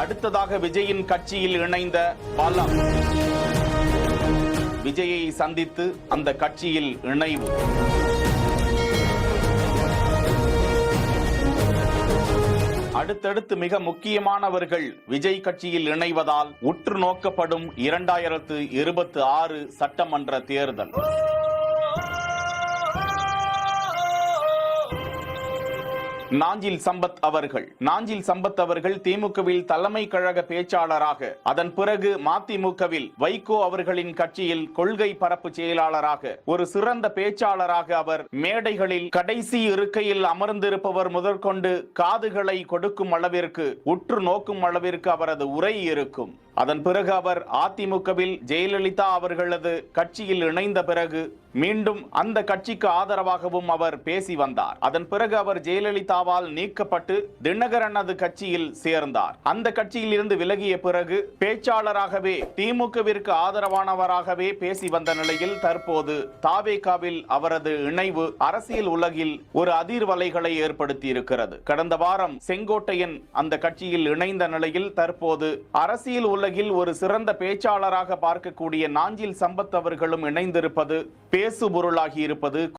அடுத்ததாக விஜயின் கட்சியில் இணைந்த பலம். விஜயை சந்தித்து அந்த கட்சியில் இணைவு. அடுத்தடுத்து மிக முக்கியமானவர்கள் விஜய் கட்சியில் இணைவதால் உற்று நோக்கப்படும் 2026 சட்டமன்ற தேர்தல். நாஞ்சில் சம்பத் அவர்கள் திமுகவில் தலைமை கழக பேச்சாளராக, அதன் பிறகு மதிமுகவில் வைகோ அவர்களின் கட்சியில் கொள்கை பரப்பு செயலாளராக, ஒரு சிறந்த பேச்சாளராக அவர் மேடைகளில் கடைசி இருக்கையில் அமர்ந்திருப்பவர் முதற்கொண்டு காதுகளை கொடுக்கும் அளவிற்கு, உற்று நோக்கும் அளவிற்கு அவரது உரை இருக்கும். அதன் பிறகு அவர் அதிமுகவில் ஜெயலலிதா அவர்களது கட்சியில் இணைந்த பிறகு மீண்டும் அந்த கட்சிக்கு ஆதரவாகவும் அவர் பேசி வந்தார். அதன் பிறகு அவர் ஜெயலலிதாவால் நீக்கப்பட்டு தினகரனது கட்சியில் சேர்ந்தார். அந்த கட்சியில் இருந்து விலகிய பிறகு பேச்சாளராகவே திமுகவிற்கு ஆதரவானவராகவே பேசி வந்த நிலையில் தற்போது தாவேகாவில் அவரது இணைவு அரசியல் உலகில் ஒரு அதிர்வலைகளை ஏற்படுத்தி இருக்கிறது. கடந்த வாரம் செங்கோட்டையன் அந்த கட்சியில் இணைந்த நிலையில் தற்போது அரசியல் உலகில் ஒரு சிறந்த பேச்சாளராக பார்க்கக்கூடிய நாஞ்சில் சம்பத் அவர்களும் இணைந்திருப்பது பேசுபொருளாகி இருப்பது